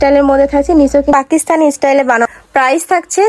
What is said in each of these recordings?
স্টাইলের মধ্যে থাকছে, নিচে পাকিস্তানি স্টাইলে বানানো। প্রাইস থাকছে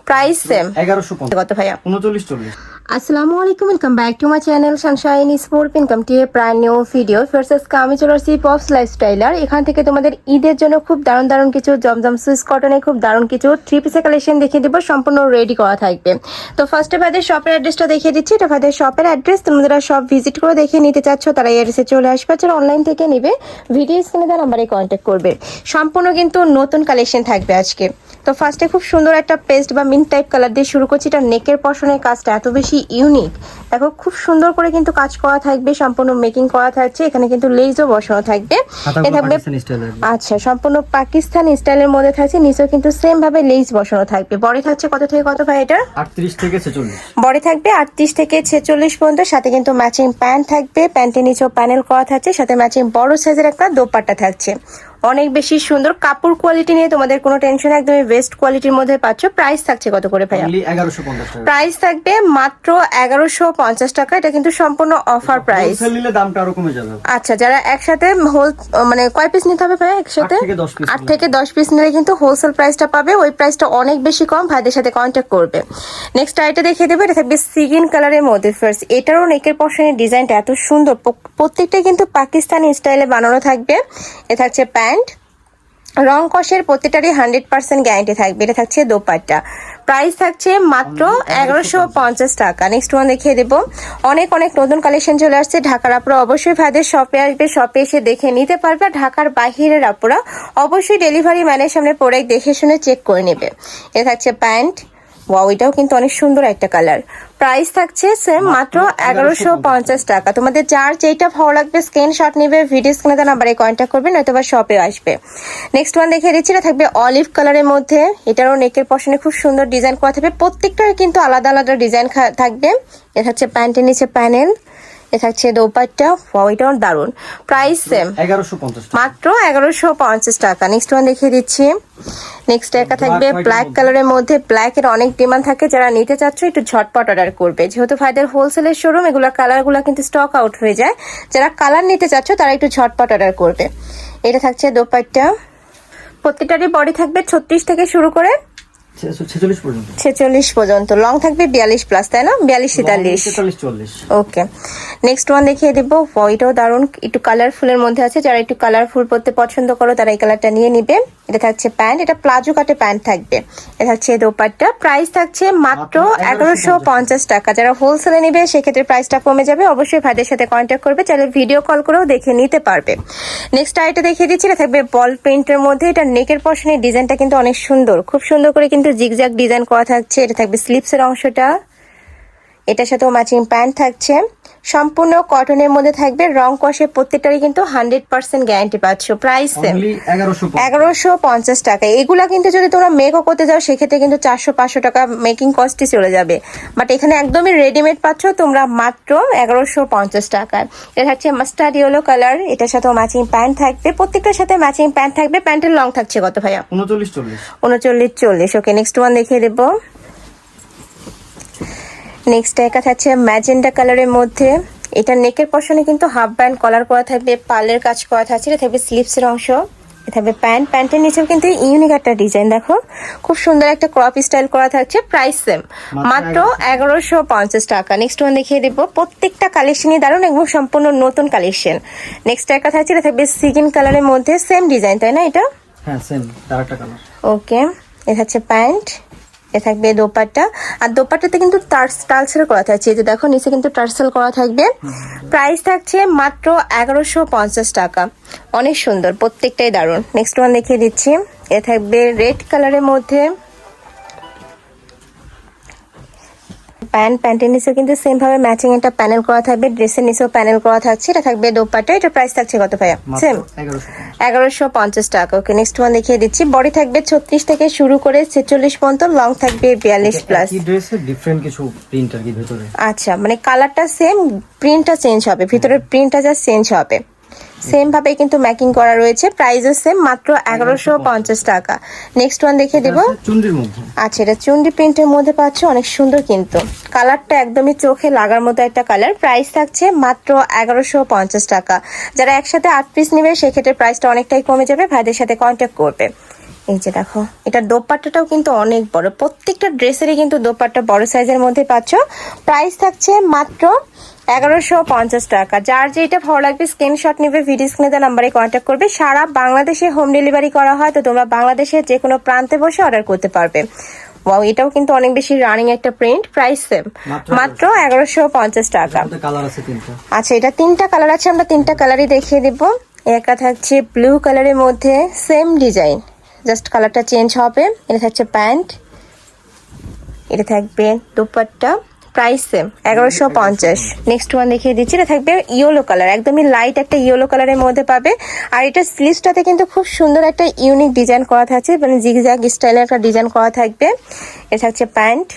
প্রাইস সেম 1150 কত ভাইয়া? 3940। আসসালামু আলাইকুম, welcome back to my channel sunshine sport income to a brand new video. First আমি চলে আসছি পপস লাইফস্টাইলার। এখান থেকে তোমাদের ঈদের জন্য খুব দারুণ দারুণ কিছু জমজম সুইস কটনের খুব দারুণ কিছু থ্রি পিসের কালেকশন দেখিয়ে দেবো, সম্পূর্ণ রেডি করা থাকবে। তো ফার্স্টে ভাইদের শপের অ্যাড্রেসটা দেখিয়ে দিচ্ছি। এটা ভাইদের শপের অ্যাড্রেস, তোমরা সব ভিজিট করে দেখে নিতে চাচ্ছ তারা এই অ্যাড্রেসে চলে আসবে, যারা অনলাইন থেকে নেবে ভিডিও স্ক্রিনে দেওয়া নাম্বারে কন্ট্যাক্ট করবে। সম্পূর্ণ কিন্তু নতুন কালেকশন থাকবে আজকে। তো ফার্স্টে খুব সুন্দর একটা পেস্ট বা মিন্ট টাইপ কালার দিয়ে শুরু করছি। এটা নেকের পশনের কাজটা এত বেশি ইউনিক, দেখো খুব সুন্দর করে কিন্তু কাজ করা থাকবে, সম্পূর্ণ মেকিং করা থাকছে। এখানে কিন্তু লেজও বসানো থাকবে, এ থাকবে আচ্ছা সম্পূর্ণ পাকিস্তানি স্টাইলের মধ্যে থাকছে। নিচেও কিন্তু সেম ভাবে লেজ বসানো থাকবে। বডি থাকছে কত থেকে কত ভাই? এটা 38 থেকে 46 বডি থাকবে 38 থেকে 46 পর্যন্ত। সাথে কিন্তু ম্যাচিং প্যান্ট থাকবে, প্যান্টের নিচেও প্যানেল করা থাকছে, সাথে ম্যাচিং বড় সাইজের একটা দোপাট্টা থাকছে। অনেক বেশি সুন্দর কাপড় কোয়ালিটি নিয়ে তোমাদের কোনো টেনশন, একদমই বেস্ট কোয়ালিটির মধ্যে পাচ্ছ। প্রাইস থাকছে কত করে ভাইয়া? 1150 টাকা। প্রাইস থাকবে মাত্র 1150 টাকা। এটা কিন্তু সম্পূর্ণ অফার প্রাইস। হোলসেল নিলে দামটা আরো কমে যাবে। আচ্ছা, যারা একসাথে হোল মানে কয় পিস নিতে হবে ভাইয়া? একসাথে 8 থেকে 10 পিস নিলে কিন্তু হোলসেল প্রাইসটা পাবে। ওই প্রাইসটা অনেক বেশি কম, ভাইদের সাথে কন্ট্যাক্ট করবে। নেক্সট আইটা দেখিয়ে দেবো। এটা থাকবে সিগিন কালারের মধ্যে। ফার্স্ট এটারও নেকের পশনের ডিজাইনটা এত সুন্দর, প্রত্যেকটাই কিন্তু পাকিস্তানি স্টাইলে বানানো থাকবে। এ থাকছে প্যান্ট, রং কষের প্রত্যেকটারই 100% গ্যারান্টি থাকবে। এটা থাকছে দোপাট্টা। প্রাইস থাকছে মাত্র 1150 টাকা। নেক্সট ওয়ান দেখিয়ে দেবো। অনেক অনেক নতুন কালেকশন চলে আসছে। ঢাকার আপুরা অবশ্যই ভাইদের শপে আসবে, শপে এসে দেখে নিতে পারবে। আর ঢাকার বাহিরের আপুরা অবশ্যই ডেলিভারি ম্যানের সামনে প্রোডাক্ট দেখে শুনে চেক করে নেবে। এটা থাকছে প্যান্ট, ওয়াও এটাও কিন্তু অনেক সুন্দর একটা কালার। প্রাইস থাকছে সেম মাত্র 1150 টাকা। তোমাদের যার যেটা ভালো লাগবে স্ক্রিনশট নেবে, ভিডিও স্ক্রিনে দেওয়া নাম্বারে কন্ট্যাক্ট করবে, নয়তো বা শপে আসবে। নেক্সট ওয়ান দেখিয়ে দিচ্ছি। এটা থাকবে অলিভ কালারের মধ্যে। এটারও নেকের পশনে খুব সুন্দর ডিজাইন করা থাকবে, প্রত্যেকটার কিন্তু আলাদা আলাদা ডিজাইন থাকবে। এটা হচ্ছে প্যান্টের নিচে প্যানেল, এ থাকছে দোপাট্টা, ওয়াও এটাও দারুন। প্রাইস সেম 1150 মাত্র 1150 টাকা। নেক্সট ওয়ান দেখিয়ে দিচ্ছি। নেক্সট একটা থাকবে ব্ল্যাক কালারের মধ্যে। ব্ল্যাকের অনেক ডিমান্ড থাকে, যারা নিতে চাচ্ছ একটু ঝটপট অর্ডার করবে, যেহেতু ভাইদের হোলসেলের শোরুম, এগুলো কালারগুলো কিন্তু স্টক আউট হয়ে যায়। যারা কালার নিতে চাচ্ছ তারা একটু ঝটপট অর্ডার করবে। এটা থাকছে দোপাট্টা, প্রত্যেকটারই বডি থাকবে 36 থেকে শুরু করে 46 পর্যন্ত। লং থাকবে 42 প্লাস, তাই না? 42 43 ওকে। নেক্সট ওয়ান দেখিয়ে দেবো। এটাও দারুন, একটু কালারফুলের মধ্যে আছে। যারা একটু কালারফুল পরতে পছন্দ করো তারা এই কালারটা নিয়ে নিবে। এটা থাকছে প্যান্ট, এটা প্লাজো কাটে প্যান্ট থাকবে। এটা থাকছে দোপাট্টা। প্রাইস থাকছে মাত্র 1150 টাকা। যারা হোলসেলে নেবে সেক্ষেত্রে প্রাইসটা কমে যাবে। অবশ্যই ভাইদের সাথে কন্ট্যাক্ট করবে, চাইলে ভিডিও কল করেও দেখে নিতে পারবে। নেক্সট আইটা দেখিয়ে দিচ্ছি। এটা থাকবে বল প্রিন্টের মধ্যে। এটা নেকের পশনের ডিজাইনটা কিন্তু অনেক সুন্দর, খুব সুন্দর করে কিন্তু জিগজ্যাগ ডিজাইন করা থাকছে। এটা থাকবে স্লিপসের অংশটা, এটার সাথেও ম্যাচিং প্যান্ট থাকছে। সম্পূর্ণ কটনের মধ্যে থাকবে, রং কষে প্রত্যেকটারই কিন্তু 100% গ্যারান্টি পাচ্ছ। প্রাইস 1150 টাকা। এগুলা কিন্তু যদি তোমরা মেকও করতে যাও সেক্ষেত্রে কিন্তু 400-500 টাকা মেকিং কস্টই চলে যাবে, বাট এখানে একদমই রেডিমেড পাচ্ছ তোমরা মাত্র 1150 টাকায়। এটা হচ্ছে মাস্টার্ড ইয়েলো কালার, এটার সাথেও ম্যাচিং প্যান্ট থাকবে, প্রত্যেকটার সাথে ম্যাচিং প্যান্ট থাকবে। প্যান্টের লং থাকছে কত ভাইয়া? 39-40 ওকে। নেক্সট ওয়ান দেখিয়ে দেবো। নেক্সট একটা থাকছে ম্যাজেন্ডা কালারের মধ্যে। এটা নেকের পশনে কিন্তু হাফ ব্যান্ড কলার করা থাকবে, পার্লের কাজ করা থাকছে। এটা থাকবে স্লিপসের অংশ, এটা থাকবে প্যান্ট, প্যান্টের নিচেও কিন্তু ইউনিক একটা ডিজাইন, দেখো খুব সুন্দর একটা ক্রপ স্টাইল করা থাকছে। প্রাইস সেম মাত্র 1150 টাকা। নেক্সট ওয়ান দেখিয়ে দেবো। প্রত্যেকটা কালেকশনই দারুণ এবং সম্পূর্ণ নতুন কালেকশন। নেক্সট একটা থাকছে, এটা থাকবে সিগিন কালারের মধ্যে, সেম ডিজাইন তাই না? এটা হ্যাঁ সেম, আরেকটা কালার ওকে। এটা হচ্ছে প্যান্ট, এ থাকবে দোপাট্টা। আর দোপাট্টাতে কিন্তু টার্সেল করা থাকছে, এই যে দেখো নিচে কিন্তু টার্সেল করা থাকবে। প্রাইস থাকছে মাত্র 1150 টাকা। অনেক সুন্দর, প্রত্যেকটাই দারুণ। নেক্সট ওয়ান দেখিয়ে দিচ্ছি। এ থাকবে রেড কালারের মধ্যে প্যান্ট, প্যান্টের নিচেও কিন্তু সেম ভাবে ম্যাচিং একটা প্যানেল করা থাকবে, ড্রেসের নিচেও প্যানেল করা থাকছে। এটা থাকবে দোপাট্টা, এটা প্রাইস থাকছে কত ভাইয়া? সেম 1150 টাকা ওকে। নেক্সট ওয়ান দেখিয়ে দিচ্ছি। বডি থাকবে 36 থেকে শুরু করে 46 পর্যন্ত, লং থাকবে 42 প্লাস। কি ড্রেসে ডিফারেন্ট কিছু প্রিন্ট আর কি ভিতরে? আচ্ছা, মানে কালারটা সেম, প্রিন্টটা চেঞ্জ হবে, ভিতরের প্রিন্টটা জাস্ট চেঞ্জ হবে। সেম ভাবে কিন্তু ম্যাকিং করা রয়েছে, প্রাইসও সেম, মাত্র 1150 টাকা। নেক্সট ওয়ান দেখে দিব। চুন্ডির মধ্যে। আচ্ছা, এটা চুন্ডি প্রিন্টের মধ্যে পাচ্ছ, অনেক সুন্দর কিন্তু কালারটা একদমই চোখে লাগার মতো একটা কালার। প্রাইস থাকছে মাত্র 1150 টাকা। যারা একসাথে 8 পিস নেবে সেক্ষেত্রে প্রাইসটা অনেকটাই কমে যাবে, ভাইদের সাথে কন্ট্যাক্ট করবে। এই যে দেখো, এটার দোপাট্টাটাও কিন্তু অনেক বড়, প্রত্যেকটা ড্রেসেরই কিন্তু দোপাট্টা বড় সাইজের মধ্যে পাচ্ছ। প্রাইস থাকছে মাত্র 1150 টাকা। যার যেটা ভালো লাগবে স্ক্রিনশট নেবে, ভিডিও স্ক্রিনে দেওয়া নাম্বারে কন্ট্যাক্ট করবে। সারা বাংলাদেশে হোম ডেলিভারি করা হয়, তো তোমরা বাংলাদেশের যে কোনো প্রান্তে বসে অর্ডার করতে পারবে। ওয়াও, এটাও কিন্তু অনেক বেশি রানিং একটা প্রিন্ট, প্রাইস সেম, মাত্র 1150 টাকা। কালার আছে 3টা। আচ্ছা, এটা 3টা কালার আছে, আমরা 3টা কালারই দেখিয়ে দিব। একটা থাকছে ব্লু কালারের মধ্যে, সেম ডিজাইন, জাস্ট কালারটা চেঞ্জ হবে। এটা থাকছে প্যান্ট, এটা থাকবে dupatta, price same 1150। Next one দেখিয়ে দিচ্ছি, এটা থাকবে ইয়েলো কালার, একদমই লাইট একটা ইয়েলো কালারের মধ্যে পাবে। আর এটা স্লিভসটাতে কিন্তু খুব সুন্দর একটা ইউনিক ডিজাইন করা থাকছে, মানে জিগজ্যাগ স্টাইলের একটা ডিজাইন করা থাকবে। এটা থাকছে প্যান্ট,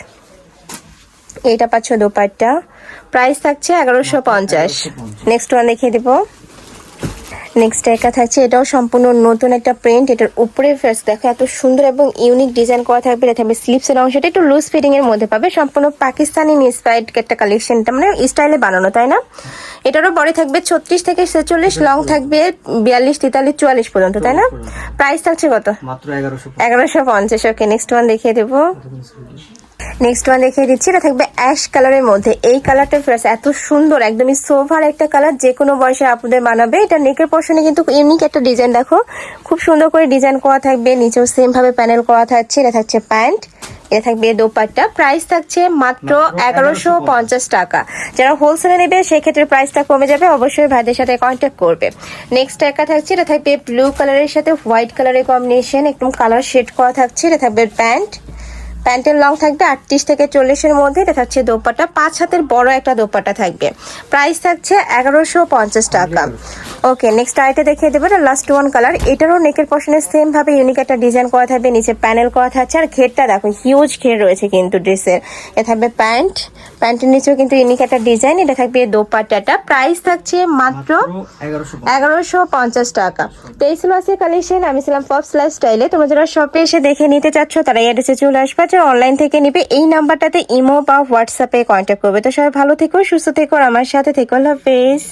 এইটা পাচ্ছ দুপাট্টা, প্রাইস থাকছে 1150। নেক্সট ওয়ান দেখিয়ে দিব। নেক্সট একটা থাকছে, এটাও সম্পূর্ণ নতুন একটা প্রিন্ট। এটার উপরে ফেস দেখো এত সুন্দর এবং ইউনিক ডিজাইন করা থাকবে। এটা থাকবে স্লিপসের অংশটা একটু লুজ ফিটিং এর মধ্যে পাবে, সম্পূর্ণ পাকিস্তানি ইন্সপায়ার্ড একটা কালেকশন, এটা মানে স্টাইলে বানানো, তাই না? এটারও বডি থাকবে 36 থেকে 46, লং থাকবে 42, 43, 44 পর্যন্ত, তাই না? প্রাইস থাকছে কত? মাত্র 1150। 1150। ওকে, নেক্সট ওয়ান দেখিয়ে দেবো। নেক্সট ওয়ান দেখিয়ে দিচ্ছি, এটা থাকবে অ্যাশ কালারের মধ্যে। এই কালারটা ফ্রেশ, এত সুন্দর, একদমই সোভার একটা কালার, যে কোনো বয়সে আপুদের মানাবে। এটা নেকের পোর্শনে কিন্তু ইউনিক একটা ডিজাইন, দেখো খুব সুন্দর করে ডিজাইন করা থাকবে, নিচেও সেম ভাবে প্যানেল করা থাকছে। এটা থাকছে প্যান্ট, এটা থাকবে দোপাট্টা, প্রাইস থাকছে মাত্র 1150 টাকা। যারা হোলসেলে নেবে সেক্ষেত্রে প্রাইসটা কমে যাবে, অবশ্যই ভাইদের সাথে কন্ট্যাক্ট করবে। নেক্সট একটা থাকছে, এটা থাকবে ব্লু কালারের সাথে হোয়াইট কালারের কম্বিনেশন, একদম কালার শেড করা থাকছে। এটা থাকবে প্যান্ট, প্যান্টের লং থাকবে 38 থেকে 40 এর মধ্যে। এটা থাকছে দোপাট্টা, 5 হাতের বড় একটা দোপাট্টা থাকবে, প্রাইস থাকছে 1150 টাকা। ওকে, নেক্সট আইটা দেখিয়ে দেবো, এটা লাস্ট ওয়ান কালার। এটারও নেকের পশনে সেম ভাবে ইউনিক একটা ডিজাইন করা থাকবে, নিচে প্যানেল করা থাকছে। আর ঘেরটা দেখো, হিউজ ঘের রয়েছে কিন্তু ড্রেসের। এটা থাকবে প্যান্ট, প্যান্টের নিচেও কিন্তু ইউনিক একটা ডিজাইন। এটা থাকবে দোপাট্টাটা, প্রাইস থাকছে মাত্র 1150 টাকা। তো এই ছিল আজকে কালেকশন। আমি ছিলাম পপস লাইফস্টাইলে। তোমরা যারা শপে এসে দেখে নিতে চাচ্ছ তারা এই অ্যাড্রেসে চলে আসবে, অনলাইন থেকে নিবে এই নাম্বারটাতে ইমো বা হোয়াটসঅ্যাপে কন্ট্যাক্ট করবে। তো সবাই ভালো থেকো, সুস্থ থেকো, আমার সাথে থেকো, আল্লাহ হাফেজ।